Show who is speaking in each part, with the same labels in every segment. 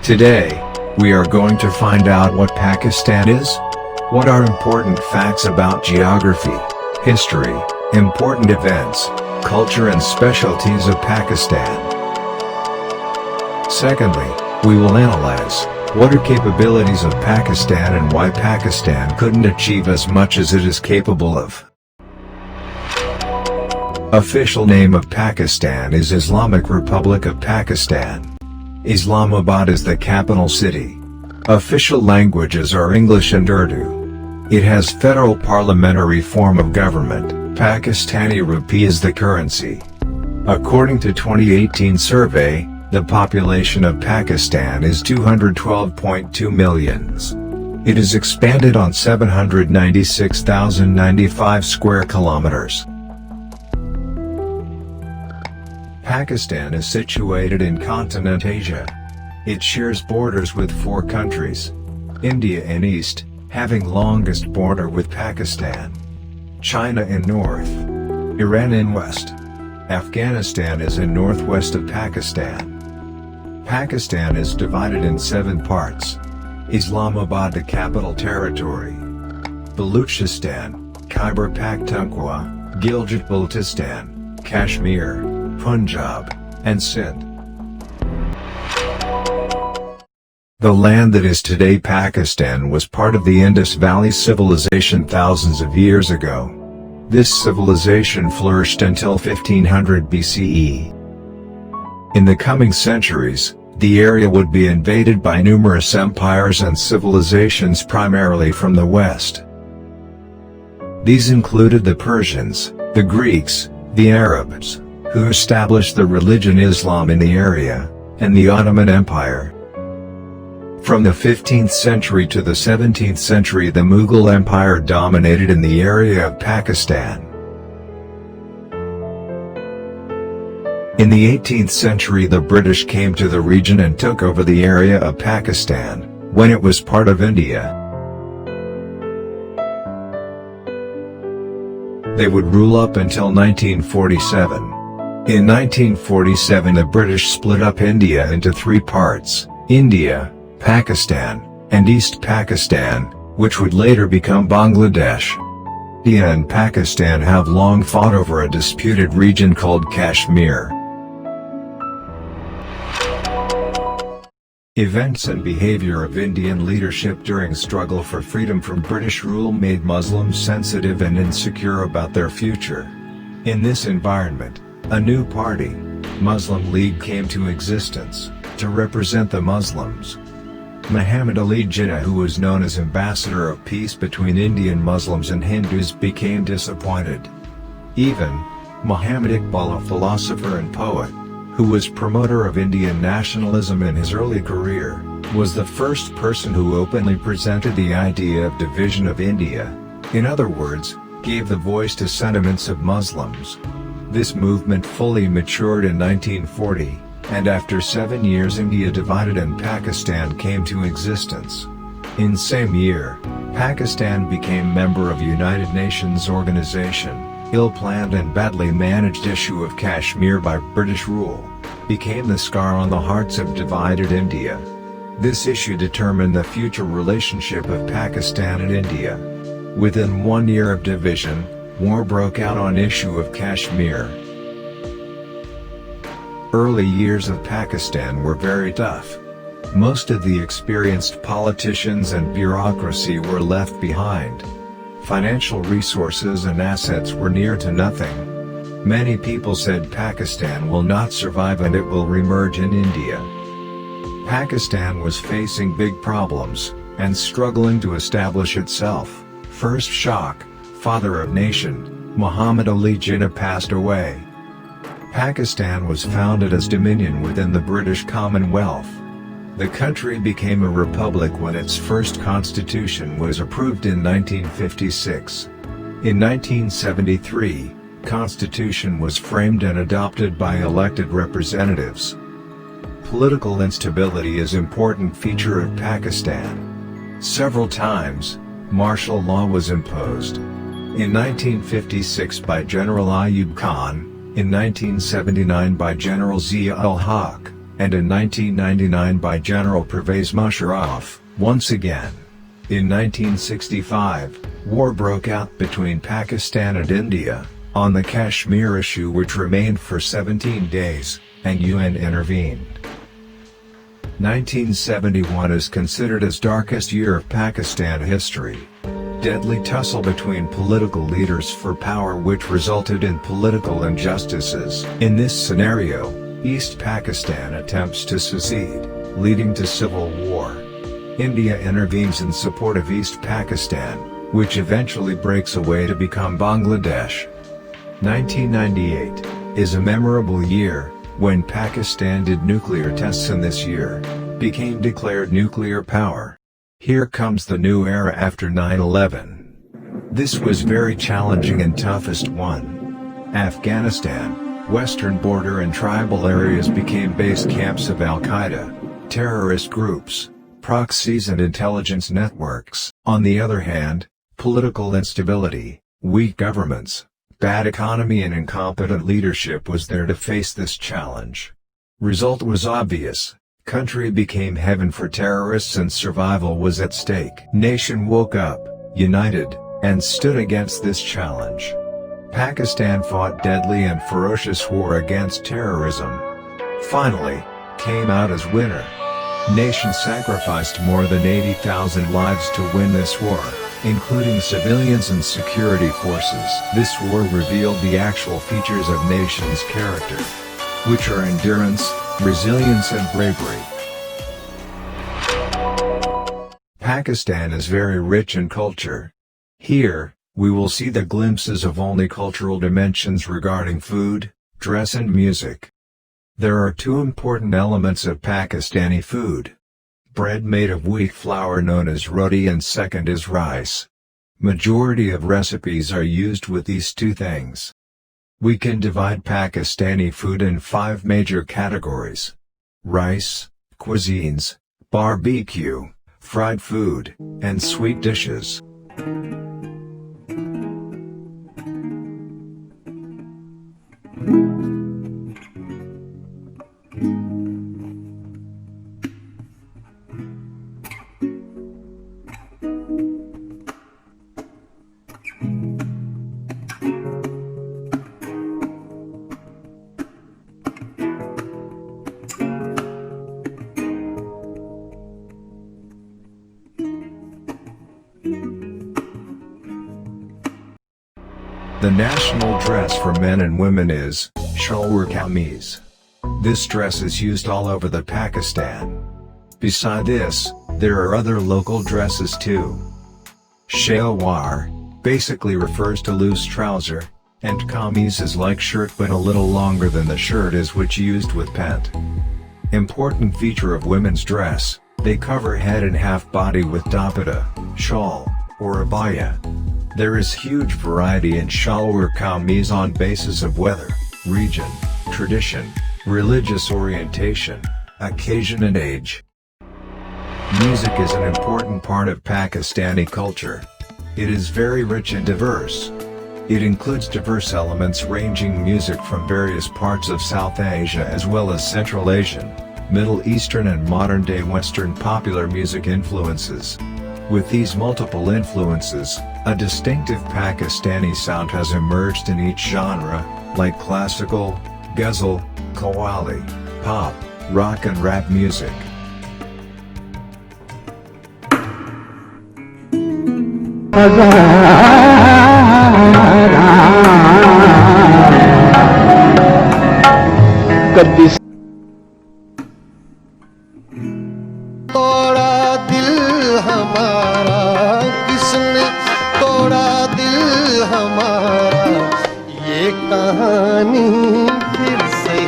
Speaker 1: Today, we are going to find out what Pakistan is, what are important facts about geography, history, important events, culture and specialties of Pakistan. Secondly, we will analyze what are capabilities of Pakistan and why Pakistan couldn't achieve as much as it is capable of. Official name of Pakistan is Islamic Republic of Pakistan. Islamabad is the capital city. Official languages are English and Urdu. It has federal parliamentary form of government. Pakistani rupee is the currency. According to 2018 survey, the population of Pakistan is 212.2 million. It is expanded on 796,095 square kilometers. Pakistan is situated in continent Asia. It shares borders with 4 countries. India in east, having longest border with Pakistan. China in north. Iran in west. Afghanistan is in northwest of Pakistan. Pakistan is divided in 7 parts. Islamabad the capital territory. Baluchistan, Khyber Pakhtunkhwa, Gilgit-Baltistan, Kashmir, Punjab, and Sindh. The land that is today Pakistan was part of the Indus Valley Civilization thousands of years ago. This civilization flourished until 1500 BCE. In the coming centuries, the area would be invaded by numerous empires and civilizations primarily from the west. These included the Persians, the Greeks, the Arabs, who established the religion Islam in the area, and the Ottoman Empire. From the 15th century to the 17th century the Mughal Empire dominated in the area of Pakistan. In the 18th century the British came to the region and took over the area of Pakistan, when it was part of India. They would rule up until 1947. In 1947 the British split up India into 3 parts, India, Pakistan, and East Pakistan, which would later become Bangladesh. India and Pakistan have long fought over a disputed region called Kashmir. Events and behavior of Indian leadership during struggle for freedom from British rule made Muslims sensitive and insecure about their future. In this environment, a new party, Muslim League, came to existence, to represent the Muslims. Muhammad Ali Jinnah, who was known as ambassador of peace between Indian Muslims and Hindus, became disappointed. Even Muhammad Iqbal, a philosopher and poet, who was promoter of Indian nationalism in his early career, was the first person who openly presented the idea of division of India, in other words, gave the voice to sentiments of Muslims. This movement fully matured in 1940, and after 7 years India divided and Pakistan came to existence. In same year, Pakistan became member of United Nations Organization. Ill-planned and badly managed issue of Kashmir by British rule became the scar on the hearts of divided India. This issue determined the future relationship of Pakistan and India. Within 1 year of division, war broke out on issue of Kashmir. Early years of Pakistan were very tough. Most of the experienced politicians and bureaucracy were left behind. Financial resources and assets were near to nothing. Many people said Pakistan will not survive and it will remerge in India. Pakistan was facing big problems, and struggling to establish itself. First shock, father of nation, Muhammad Ali Jinnah passed away. Pakistan was founded as Dominion within the British Commonwealth. The country became a republic when its first constitution was approved in 1956. In 1973, constitution was framed and adopted by elected representatives. Political instability is an important feature of Pakistan. Several times, martial law was imposed. In 1956 by General Ayub Khan, in 1979 by General Zia-ul-Haq, and in 1999 by General Pervez Musharraf, once again. In 1965, war broke out between Pakistan and India, on the Kashmir issue, which remained for 17 days, and UN intervened. 1971 is considered as darkest year of Pakistan history. Deadly tussle between political leaders for power which resulted in political injustices. In this scenario, East Pakistan attempts to secede, leading to civil war. India intervenes in support of East Pakistan, which eventually breaks away to become Bangladesh. 1998 is a memorable year, when Pakistan did nuclear tests, and this year became declared nuclear power. Here comes the new era after 9/11. This was very challenging and toughest one. Afghanistan, western border and tribal areas became base camps of Al-Qaeda, terrorist groups, proxies and intelligence networks. On the other hand, political instability, weak governments, bad economy and incompetent leadership was there to face this challenge. Result was obvious. Country became heaven for terrorists and survival was at stake. Nation woke up, united, and stood against this challenge. Pakistan fought deadly and ferocious war against terrorism. Finally, came out as winner. Nation sacrificed more than 80,000 lives to win this war, including civilians and security forces. This war revealed the actual features of nation's character, which are endurance, resilience and bravery. Pakistan is very rich in culture. Here, we will see the glimpses of only cultural dimensions regarding food, dress and music. There are two important elements of Pakistani food. Bread made of wheat flour known as roti and second is rice. Majority of recipes are used with these two things. We can divide Pakistani food in 5 major categories: rice, cuisines, barbecue, fried food, and sweet dishes. The national dress for men and women is shalwar kameez. This dress is used all over the Pakistan. Beside this, there are other local dresses too. Shalwar basically refers to loose trouser, and kameez is like shirt but a little longer than the shirt is, which used with pant. Important feature of women's dress, they cover head and half body with dupatta, shawl, or abaya. There is huge variety in shalwar kameez on basis of weather, region, tradition, religious orientation, occasion and age. Music is an important part of Pakistani culture. It is very rich and diverse. It includes diverse elements ranging music from various parts of South Asia as well as Central Asian, Middle Eastern and modern-day Western popular music influences. With these multiple influences, a distinctive Pakistani sound has emerged in each genre, like classical, ghazal, qawwali, pop, rock and rap music.
Speaker 2: तोड़ा दिल हमारा किसने तोड़ा दिल हमारा ये कहानी फिर से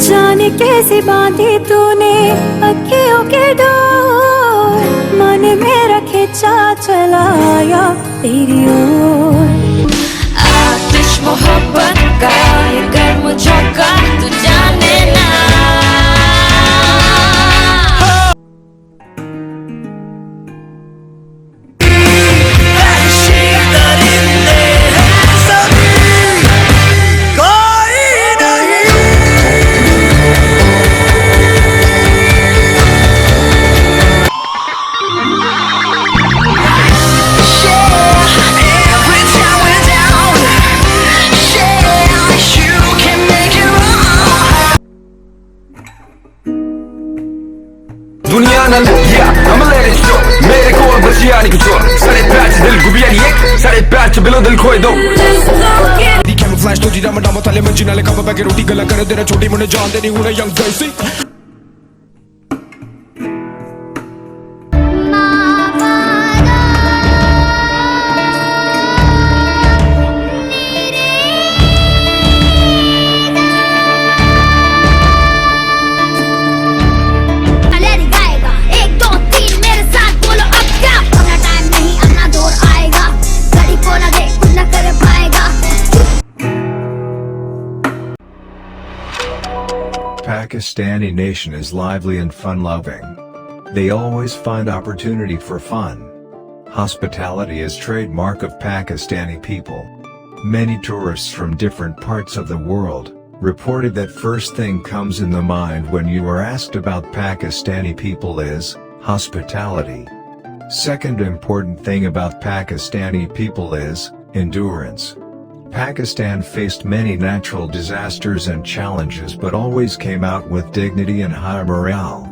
Speaker 3: जाने कैसे बांधी तूने अखियों के डोर। मन मेरा खिंचा चलाया तेरी ओर आतिश मोहब्बत का ये गर्म झोंका तू जाने ना
Speaker 4: दुनिया न लगिया I'ma let it show मेरे कोल बस यारी कुछ और सारे पैच दिल गुबियारी एक सारे पैच बिलो दिल खोए दो दी कैमोफ्लेज तो जीरा मडामो ताले में जिनाले कब बैगे रोटी गला कर देना छोटी मुन्ने जान देनी हूं ना young गर्सी
Speaker 1: Pakistani nation is lively and fun-loving. They always find opportunity for fun. Hospitality is trademark of Pakistani people. Many tourists from different parts of the world reported that first thing comes in the mind when you are asked about Pakistani people is hospitality. Second important thing about Pakistani people is endurance. Pakistan faced many natural disasters and challenges but always came out with dignity and high morale.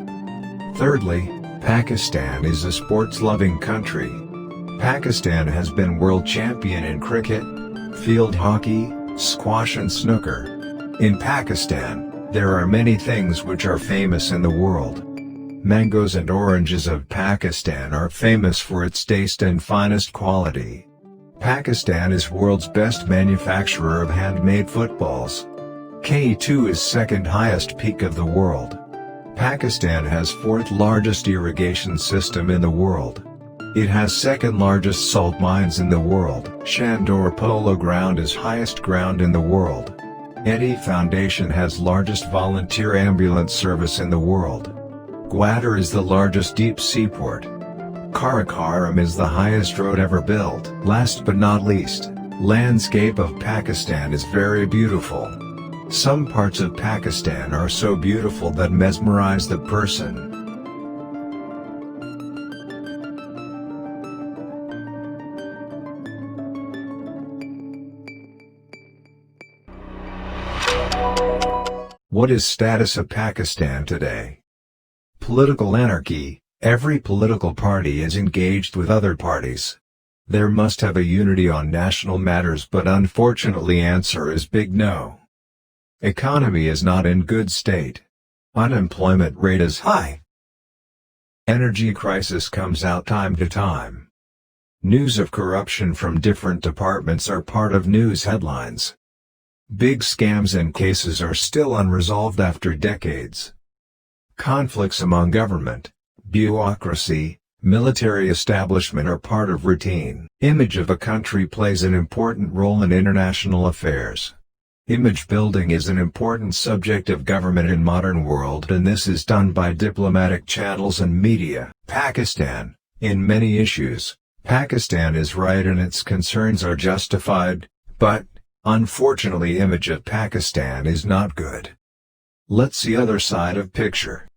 Speaker 1: Thirdly, Pakistan is a sports-loving country. Pakistan has been world champion in cricket, field hockey, squash and snooker. In Pakistan, there are many things which are famous in the world. Mangoes and oranges of Pakistan are famous for its taste and finest quality. Pakistan is world's best manufacturer of handmade footballs. K2 is second highest peak of the world. Pakistan has fourth largest irrigation system in the world. It has second largest salt mines in the world. Shandor Polo Ground is highest ground in the world. Eddy Foundation has largest volunteer ambulance service in the world. Gwadar is the largest deep sea port. Karakoram is the highest road ever built. Last but not least, landscape of Pakistan is very beautiful. Some parts of Pakistan are so beautiful that mesmerize the person. What is status of Pakistan today? Political anarchy. Every political party is engaged with other parties. There must have a unity on national matters, but unfortunately answer is big no. Economy is not in good state. Unemployment rate is high. Energy crisis comes out time to time. News of corruption from different departments are part of news headlines. Big scams and cases are still unresolved after decades. Conflicts among government, bureaucracy, military establishment are part of routine. Image of a country plays an important role in international affairs. Image building is an important subject of government in modern world, and this is done by diplomatic channels and media. Pakistan, in many issues, Pakistan is right and its concerns are justified, but, unfortunately, image of Pakistan is not good. Let's see other side of picture.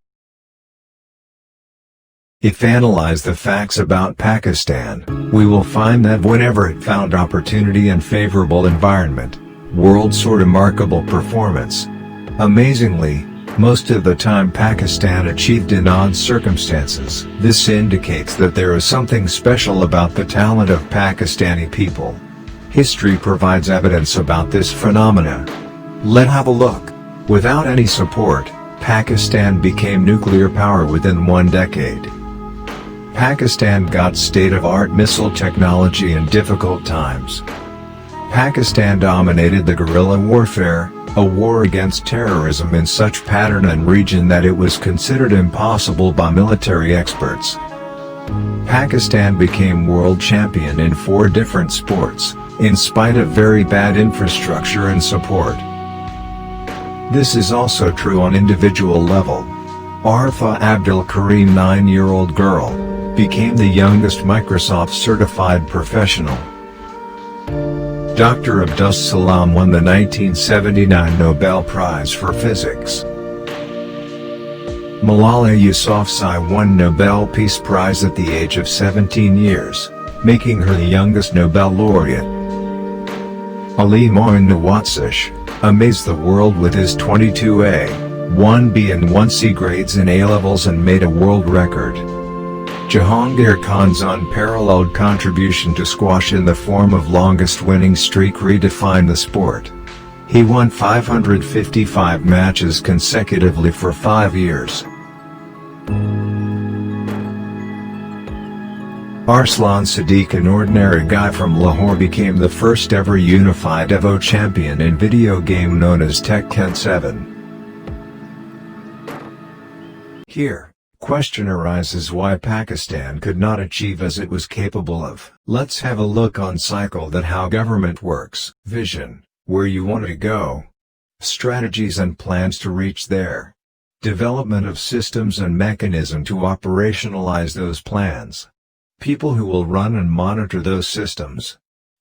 Speaker 1: If analyze the facts about Pakistan, we will find that whenever it found opportunity and favorable environment, world saw remarkable performance. Amazingly, most of the time Pakistan achieved in odd circumstances. This indicates that there is something special about the talent of Pakistani people. History provides evidence about this phenomena. Let's have a look. Without any support, Pakistan became nuclear power within 1 decade. Pakistan got state-of-art missile technology in difficult times. Pakistan dominated the guerrilla warfare, a war against terrorism in such pattern and region that it was considered impossible by military experts. Pakistan became world champion in 4 different sports, in spite of very bad infrastructure and support. This is also true on individual level. Artha Abdul Karim, 9-year-old girl, became the youngest Microsoft certified professional. Dr. Abdus Salam won the 1979 Nobel Prize for Physics. Malala Yousafzai won Nobel Peace Prize at the age of 17 years, making her the youngest Nobel laureate. Ali Moin Nawazsh amazed the world with his 22A, 1B and 1C grades in A-levels and made a world record. Jahangir Khan's unparalleled contribution to squash in the form of longest winning streak redefined the sport. He won 555 matches consecutively for 5 years. Arslan Siddique, an ordinary guy from Lahore, became the first ever unified Evo champion in video game known as Tekken 7. Here, question arises why Pakistan could not achieve as it was capable of. Let's have a look on cycle that how government works, vision, where you want to go, strategies and plans to reach there, development of systems and mechanism to operationalize those plans, people who will run and monitor those systems,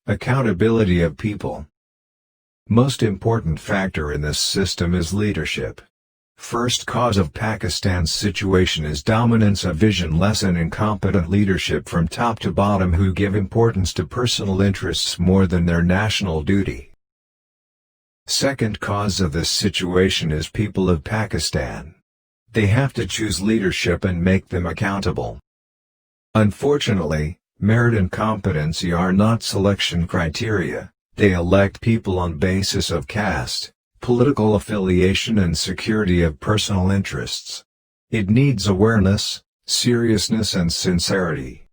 Speaker 1: accountability of people. Most important factor in this system is leadership. First cause of Pakistan's situation is dominance of vision-less and incompetent leadership from top to bottom who give importance to personal interests more than their national duty. Second cause of this situation is people of Pakistan. They have to choose leadership and make them accountable. Unfortunately, merit and competency are not selection criteria. They elect people on basis of caste, political affiliation and security of personal interests. It needs awareness, seriousness and sincerity.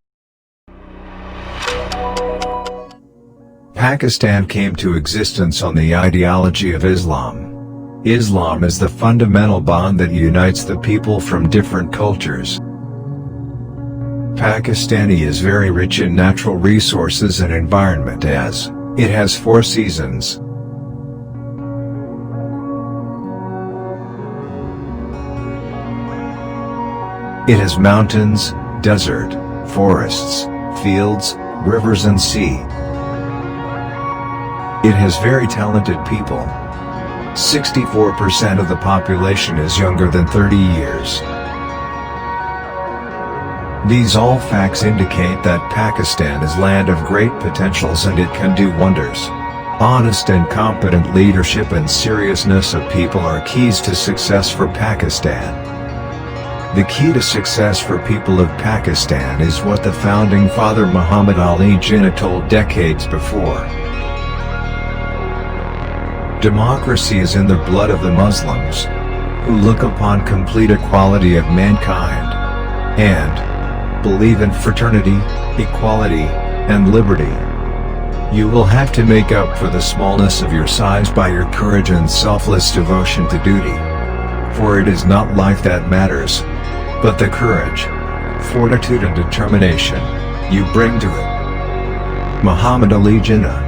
Speaker 1: Pakistan came to existence on the ideology of Islam. Islam is the fundamental bond that unites the people from different cultures. Pakistani is very rich in natural resources and environment as it has 4 seasons. It has mountains, desert, forests, fields, rivers and sea. It has very talented people. 64% of the population is younger than 30 years. These all facts indicate that Pakistan is land of great potentials and it can do wonders. Honest and competent leadership and seriousness of people are keys to success for Pakistan. The key to success for people of Pakistan is what the founding father Muhammad Ali Jinnah told decades before. Democracy is in the blood of the Muslims, who look upon complete equality of mankind, and believe in fraternity, equality, and liberty. You will have to make up for the smallness of your size by your courage and selfless devotion to duty. For it is not life that matters, but the courage, fortitude and determination you bring to it. Muhammad Ali Jinnah.